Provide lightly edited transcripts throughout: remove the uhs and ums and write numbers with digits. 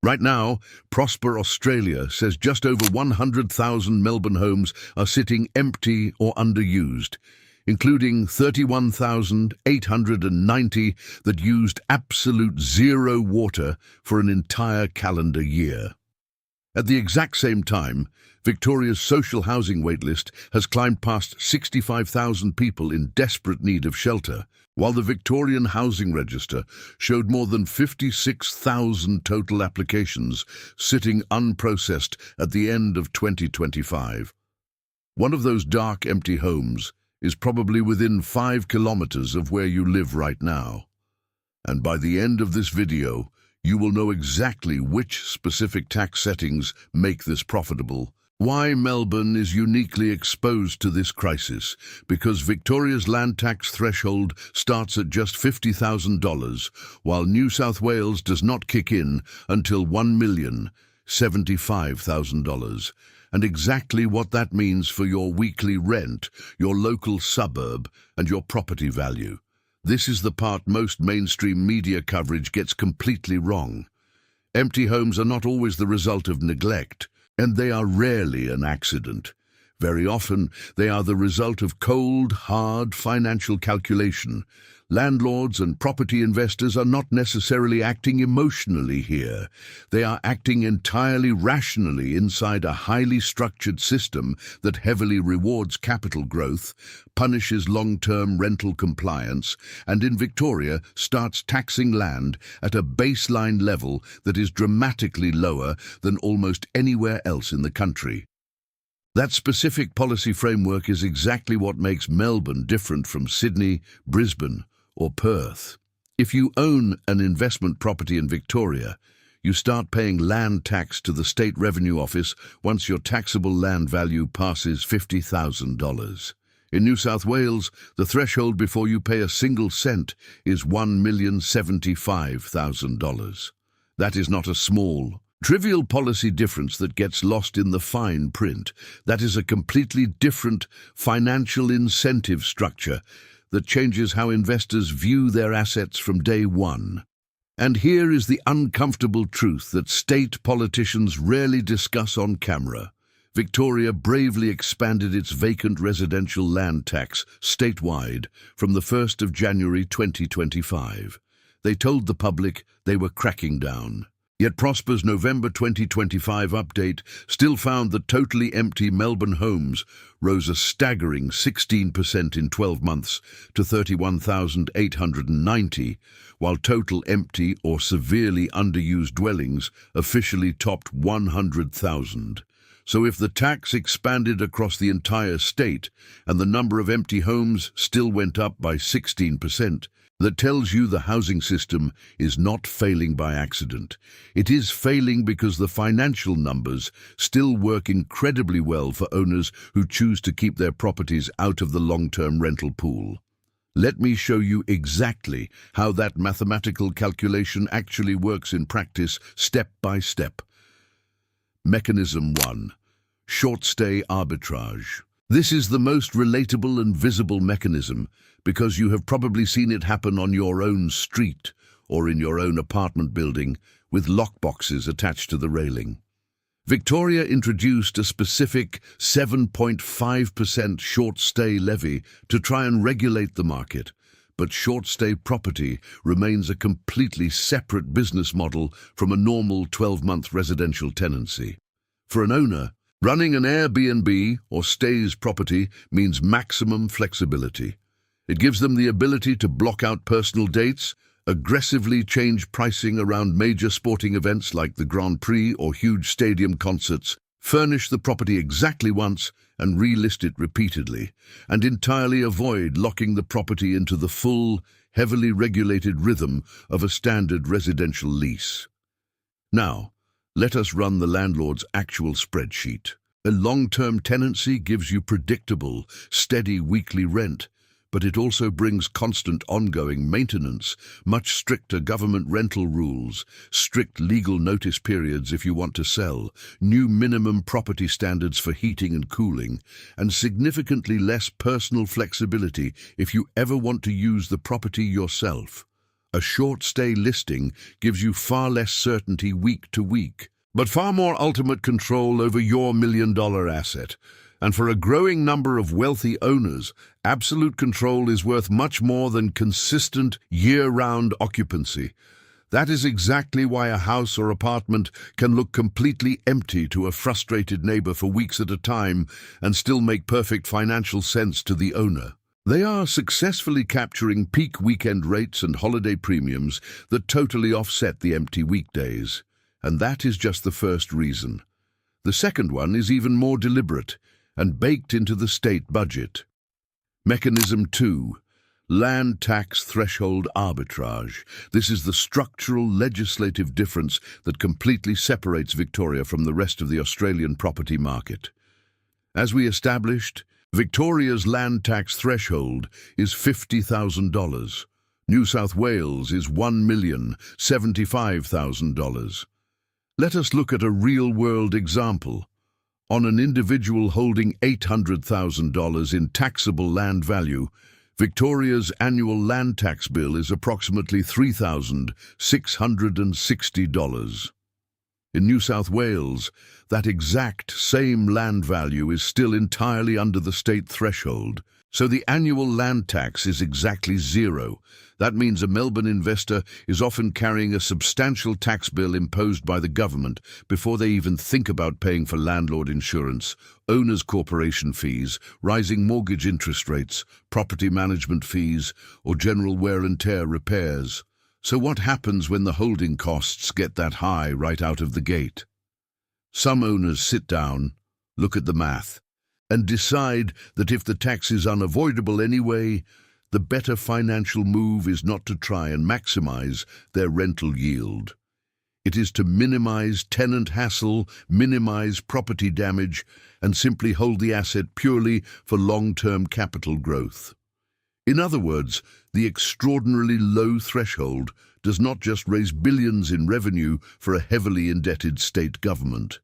Right now, Prosper Australia says just over 100,000 Melbourne homes are sitting empty or underused, including 31,890 that used absolute zero water for an entire calendar year. At the exact same time, Victoria's social housing waitlist has climbed past 65,000 people in desperate need of shelter, while the Victorian Housing Register showed more than 56,000 total applications sitting unprocessed at the end of 2025. One of those dark, empty homes is probably within 5 kilometers of where you live right now. And by the end of this video, you will know exactly which specific tax settings make this profitable. Why Melbourne is uniquely exposed to this crisis, because Victoria's land tax threshold starts at just $50,000, while New South Wales does not kick in until $1,075,000, and exactly what that means for your weekly rent, your local suburb, and your property value. This is the part most mainstream media coverage gets completely wrong. Empty homes are not always the result of neglect, and they are rarely an accident. Very often, they are the result of cold, hard financial calculation. Landlords and property investors are not necessarily acting emotionally here. They are acting entirely rationally inside a highly structured system that heavily rewards capital growth, punishes long-term rental compliance, and in Victoria starts taxing land at a baseline level that is dramatically lower than almost anywhere else in the country. That specific policy framework is exactly what makes Melbourne different from Sydney, Brisbane, or Perth. If you own an investment property in Victoria, you start paying land tax to the State Revenue Office once your taxable land value passes $50,000. In New South Wales, the threshold before you pay a single cent is $1,075,000. That is not a small, trivial policy difference that gets lost in the fine print. That is a completely different financial incentive structure that changes how investors view their assets from day one. And here is the uncomfortable truth that state politicians rarely discuss on camera. Victoria bravely expanded its vacant residential land tax statewide from the 1st of January 2025. They told the public they were cracking down. Yet Prosper's November 2025 update still found that totally empty Melbourne homes rose a staggering 16% in 12 months to 31,890, while total empty or severely underused dwellings officially topped 100,000. So if the tax expanded across the entire state and the number of empty homes still went up by 16%, that tells you the housing system is not failing by accident. It is failing because the financial numbers still work incredibly well for owners who choose to keep their properties out of the long-term rental pool. Let me show you exactly how that mathematical calculation actually works in practice, step by step. Mechanism 1. Short-stay arbitrage. This is the most relatable and visible mechanism because you have probably seen it happen on your own street or in your own apartment building with lockboxes attached to the railing. Victoria introduced a specific 7.5% short-stay levy to try and regulate the market, but short-stay property remains a completely separate business model from a normal 12-month residential tenancy. For an owner, running an Airbnb or stays property means maximum flexibility. It gives them the ability to block out personal dates, aggressively change pricing around major sporting events like the Grand Prix or huge stadium concerts, furnish the property exactly once and relist it repeatedly, and entirely avoid locking the property into the full, heavily regulated rhythm of a standard residential lease. Now, let us run the landlord's actual spreadsheet. A long-term tenancy gives you predictable, steady weekly rent, but it also brings constant ongoing maintenance, much stricter government rental rules, strict legal notice periods if you want to sell, new minimum property standards for heating and cooling, and significantly less personal flexibility if you ever want to use the property yourself. A short-stay listing gives you far less certainty week to week, but far more ultimate control over your million-dollar asset. And for a growing number of wealthy owners, absolute control is worth much more than consistent year-round occupancy. That is exactly why a house or apartment can look completely empty to a frustrated neighbor for weeks at a time and still make perfect financial sense to the owner. They are successfully capturing peak weekend rates and holiday premiums that totally offset the empty weekdays. And that is just the first reason. The second one is even more deliberate and baked into the state budget. Mechanism 2. Land tax threshold arbitrage. This is the structural legislative difference that completely separates Victoria from the rest of the Australian property market. As we established, Victoria's land tax threshold is $50,000. New South Wales is $1,075,000. Let us look at a real-world example. On an individual holding $800,000 in taxable land value, Victoria's annual land tax bill is approximately $3,660. In New South Wales, that exact same land value is still entirely under the state threshold, so the annual land tax is exactly zero. That means a Melbourne investor is often carrying a substantial tax bill imposed by the government before they even think about paying for landlord insurance, owners' corporation fees, rising mortgage interest rates, property management fees, or general wear and tear repairs. So what happens when the holding costs get that high right out of the gate? Some owners sit down, look at the math, and decide that if the tax is unavoidable anyway, the better financial move is not to try and maximize their rental yield. It is to minimize tenant hassle, minimize property damage, and simply hold the asset purely for long-term capital growth. In other words, the extraordinarily low threshold does not just raise billions in revenue for a heavily indebted state government.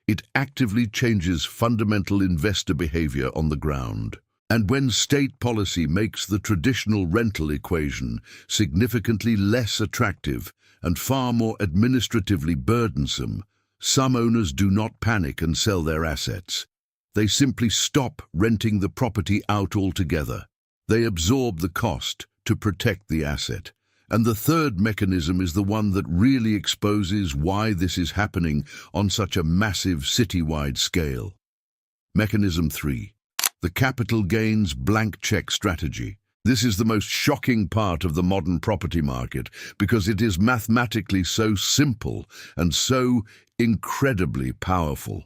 It actively changes fundamental investor behavior on the ground. And when state policy makes the traditional rental equation significantly less attractive and far more administratively burdensome, some owners do not panic and sell their assets. They simply stop renting the property out altogether. They absorb the cost to protect the asset. And the third mechanism is the one that really exposes why this is happening on such a massive citywide scale. Mechanism 3. The capital gains blank check strategy. This is the most shocking part of the modern property market because it is mathematically so simple and so incredibly powerful.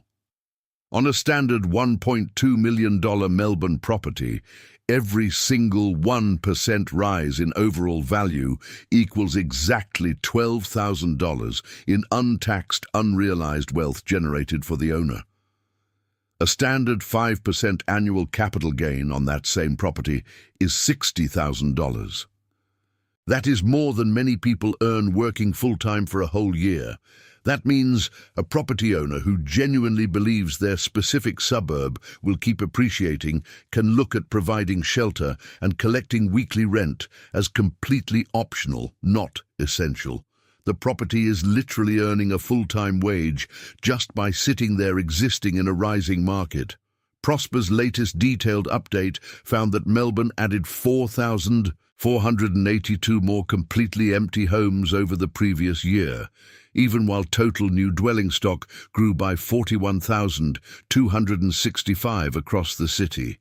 On a standard $1.2 million Melbourne property, every single 1% rise in overall value equals exactly $12,000 in untaxed, unrealized wealth generated for the owner. A standard 5% annual capital gain on that same property is $60,000. That is more than many people earn working full-time for a whole year. That means a property owner who genuinely believes their specific suburb will keep appreciating can look at providing shelter and collecting weekly rent as completely optional, not essential. The property is literally earning a full-time wage just by sitting there existing in a rising market. Prosper's latest detailed update found that Melbourne added 4,482 more completely empty homes over the previous year, even while total new dwelling stock grew by 41,265 across the city.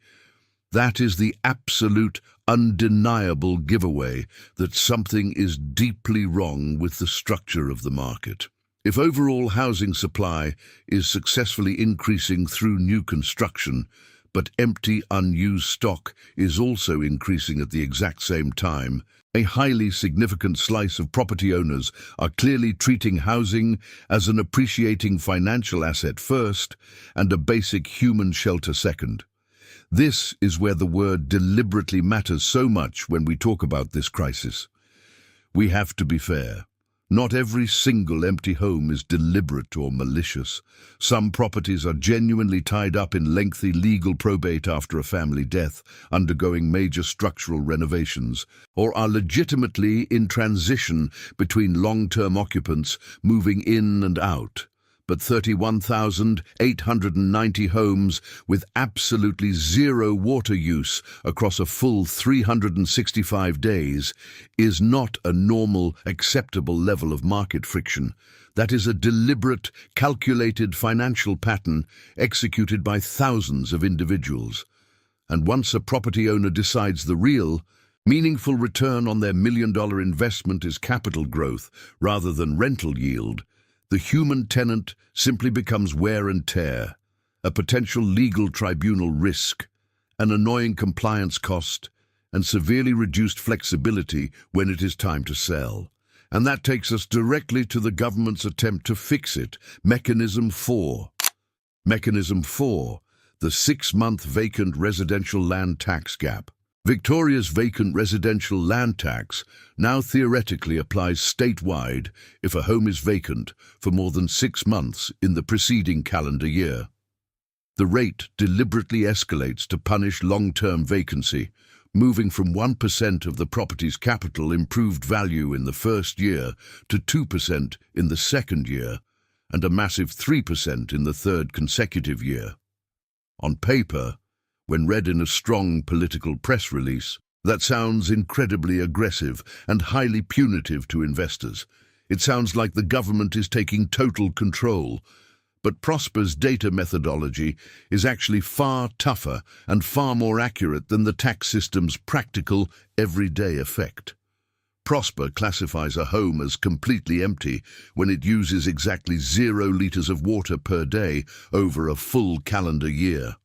That is the absolute, undeniable giveaway that something is deeply wrong with the structure of the market. If overall housing supply is successfully increasing through new construction, but empty, unused stock is also increasing at the exact same time, a highly significant slice of property owners are clearly treating housing as an appreciating financial asset first and a basic human shelter second. This is where the word deliberately matters so much when we talk about this crisis. We have to be fair. Not every single empty home is deliberate or malicious. Some properties are genuinely tied up in lengthy legal probate after a family death, undergoing major structural renovations, or are legitimately in transition between long-term occupants moving in and out. But 31,890 homes with absolutely zero water use across a full 365 days is not a normal, acceptable level of market friction. That is a deliberate, calculated financial pattern executed by thousands of individuals. And once a property owner decides the real, meaningful return on their million-dollar investment is capital growth rather than rental yield, the human tenant simply becomes wear and tear, a potential legal tribunal risk, an annoying compliance cost, and severely reduced flexibility when it is time to sell. And that takes us directly to the government's attempt to fix it. Mechanism 4. Mechanism 4, the 6-month vacant residential land tax gap. Victoria's vacant residential land tax now theoretically applies statewide if a home is vacant for more than 6 months in the preceding calendar year. The rate deliberately escalates to punish long-term vacancy, moving from 1% of the property's capital improved value in the first year to 2% in the second year, and a massive 3% in the third consecutive year. On paper, when read in a strong political press release, that sounds incredibly aggressive and highly punitive to investors. It sounds like the government is taking total control. But Prosper's data methodology is actually far tougher and far more accurate than the tax system's practical, everyday effect. Prosper classifies a home as completely empty when it uses exactly 0 liters of water per day over a full calendar year.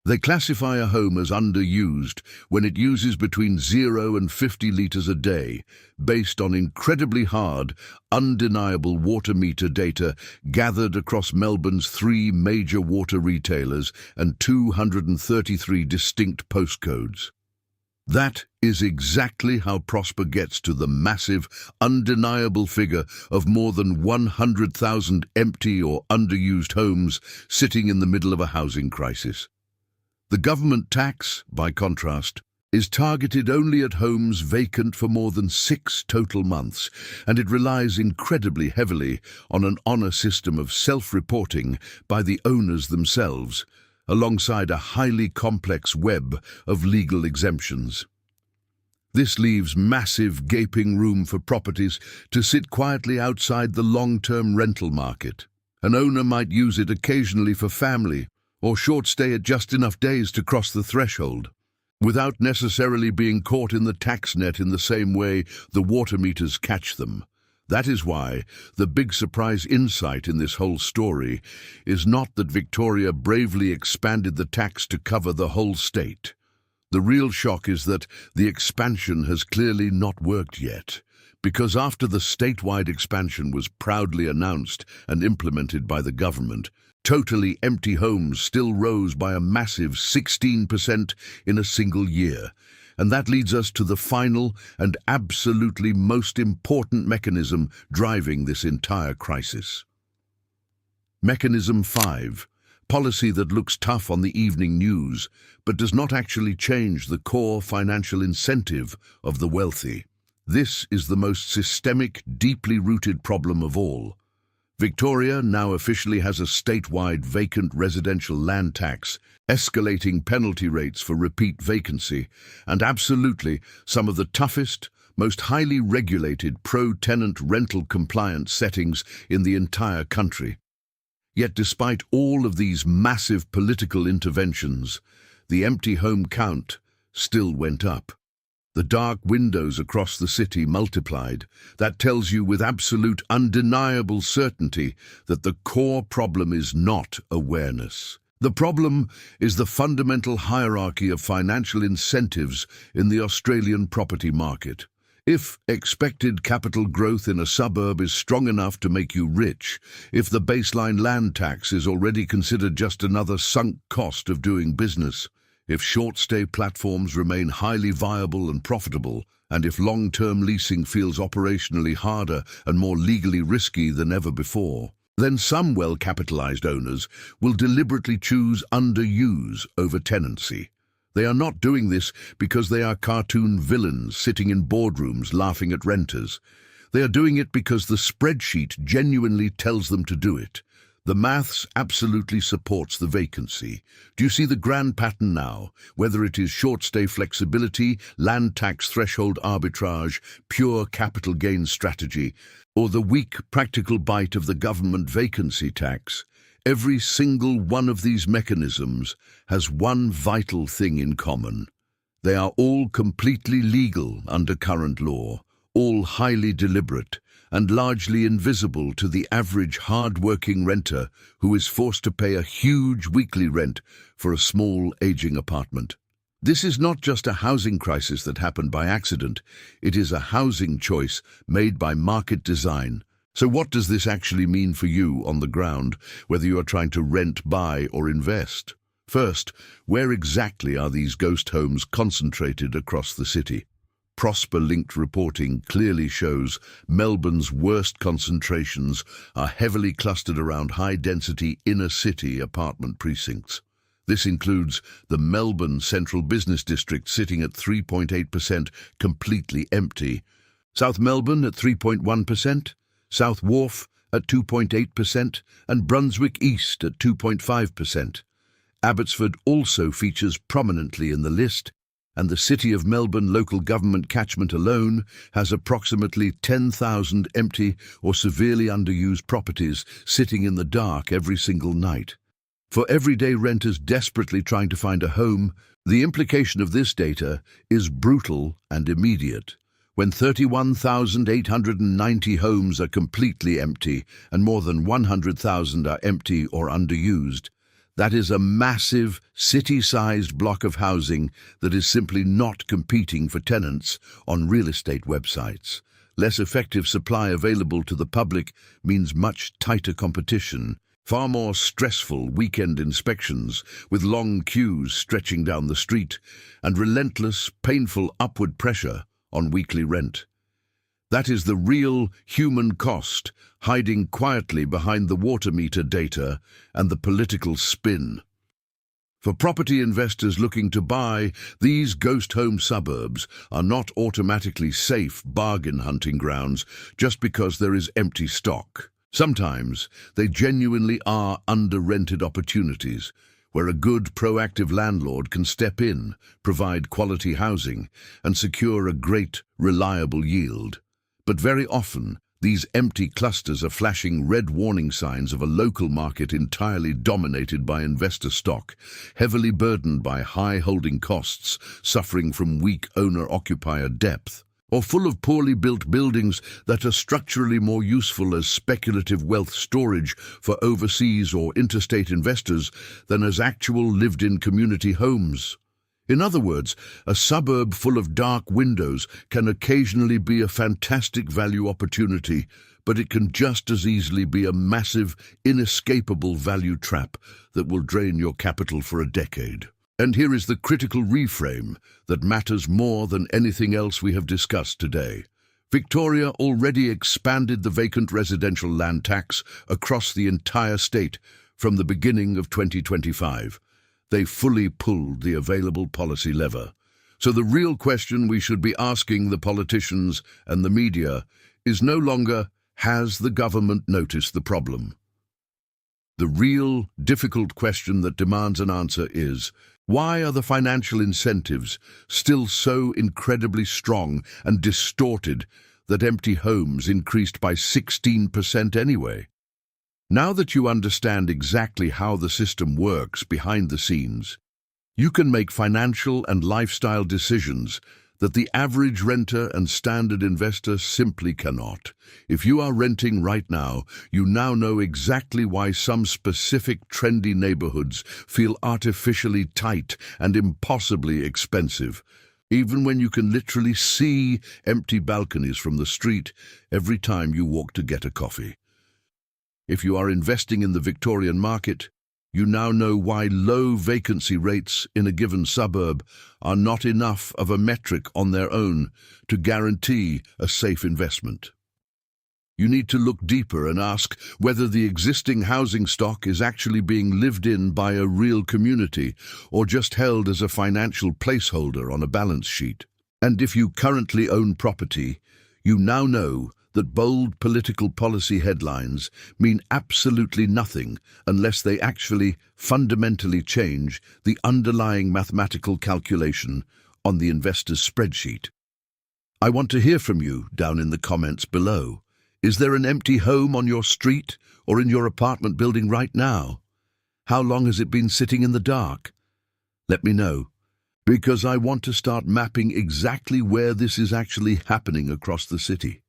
They classify a home as underused when it uses between 0 and 50 liters a day, based on incredibly hard, undeniable water meter data gathered across Melbourne's 3 major water retailers and 233 distinct postcodes. That is exactly how Prosper gets to the massive, undeniable figure of more than 100,000 empty or underused homes sitting in the middle of a housing crisis. The government tax, by contrast, is targeted only at homes vacant for more than 6 total months, and it relies incredibly heavily on an honor system of self-reporting by the owners themselves, alongside a highly complex web of legal exemptions. This leaves massive gaping room for properties to sit quietly outside the long-term rental market. An owner might use it occasionally for family, or short stay at just enough days to cross the threshold, without necessarily being caught in the tax net in the same way the water meters catch them. That is why the big surprise insight in this whole story is not that Victoria bravely expanded the tax to cover the whole state. The real shock is that the expansion has clearly not worked yet, because after the statewide expansion was proudly announced and implemented by the government, totally empty homes still rose by a massive 16% in a single year. And that leads us to the final and absolutely most important mechanism driving this entire crisis. Mechanism 5. Policy that looks tough on the evening news, but does not actually change the core financial incentive of the wealthy. This is the most systemic, deeply rooted problem of all. Victoria now officially has a statewide vacant residential land tax, escalating penalty rates for repeat vacancy, and absolutely some of the toughest, most highly regulated pro-tenant rental compliance settings in the entire country. Yet despite all of these massive political interventions, the empty home count still went up. The dark windows across the city multiplied. That tells you with absolute undeniable certainty that the core problem is not awareness. The problem is the fundamental hierarchy of financial incentives in the Australian property market. If expected capital growth in a suburb is strong enough to make you rich, if the baseline land tax is already considered just another sunk cost of doing business, if short-stay platforms remain highly viable and profitable, And if long-term leasing feels operationally harder and more legally risky than ever before, then some well-capitalized owners will deliberately choose underuse over tenancy. They are not doing this because they are cartoon villains sitting in boardrooms laughing at renters. They are doing it because the spreadsheet genuinely tells them to do it. The maths absolutely supports the vacancy. Do you see the grand pattern now? Whether it is short-stay flexibility, land tax threshold arbitrage, pure capital gain strategy, or the weak practical bite of the government vacancy tax, every single one of these mechanisms has one vital thing in common. They are all completely legal under current law, all highly deliberate, and largely invisible to the average hard-working renter who is forced to pay a huge weekly rent for a small, aging apartment. This is not just a housing crisis that happened by accident. It is a housing choice made by market design. So what does this actually mean for you on the ground, whether you are trying to rent, buy, or invest? First, where exactly are these ghost homes concentrated across the city? Prosper-linked reporting clearly shows Melbourne's worst concentrations are heavily clustered around high-density inner-city apartment precincts. This includes the Melbourne Central Business District sitting at 3.8% completely empty, South Melbourne at 3.1%, South Wharf at 2.8%, and Brunswick East at 2.5%. Abbotsford also features prominently in the list, and the City of Melbourne local government catchment alone has approximately 10,000 empty or severely underused properties sitting in the dark every single night. For everyday renters desperately trying to find a home, the implication of this data is brutal and immediate. When 31,890 homes are completely empty and more than 100,000 are empty or underused, that is a massive, city-sized block of housing that is simply not competing for tenants on real estate websites. Less effective supply available to the public means much tighter competition, far more stressful weekend inspections with long queues stretching down the street, and relentless, painful upward pressure on weekly rent. That is the real human cost hiding quietly behind the water meter data and the political spin. For property investors looking to buy, these ghost home suburbs are not automatically safe bargain hunting grounds just because there is empty stock. Sometimes they genuinely are under-rented opportunities where a good, proactive landlord can step in, provide quality housing, and secure a great, reliable yield. But very often, these empty clusters are flashing red warning signs of a local market entirely dominated by investor stock, heavily burdened by high holding costs, suffering from weak owner-occupier depth, or full of poorly built buildings that are structurally more useful as speculative wealth storage for overseas or interstate investors than as actual lived-in community homes. In other words, a suburb full of dark windows can occasionally be a fantastic value opportunity, but it can just as easily be a massive, inescapable value trap that will drain your capital for a decade. And here is the critical reframe that matters more than anything else we have discussed today. Victoria already expanded the vacant residential land tax across the entire state from the beginning of 2025. They fully pulled the available policy lever. So the real question we should be asking the politicians and the media is no longer, has the government noticed the problem? The real, difficult question that demands an answer is, why are the financial incentives still so incredibly strong and distorted that empty homes increased by 16% anyway? Now that you understand exactly how the system works behind the scenes, you can make financial and lifestyle decisions that the average renter and standard investor simply cannot. If you are renting right now, you now know exactly why some specific trendy neighborhoods feel artificially tight and impossibly expensive, even when you can literally see empty balconies from the street every time you walk to get a coffee. If you are investing in the Victorian market, You now know why low vacancy rates in a given suburb are not enough of a metric on their own to guarantee a safe investment. You need to look deeper and ask whether the existing housing stock is actually being lived in by a real community or just held as a financial placeholder on a balance sheet. And if you currently own property, you now know that bold political policy headlines mean absolutely nothing unless they actually fundamentally change the underlying mathematical calculation on the investor's spreadsheet. I want to hear from you down in the comments below. Is there an empty home on your street or in your apartment building right now? How long has it been sitting in the dark? Let me know, because I want to start mapping exactly where this is actually happening across the city.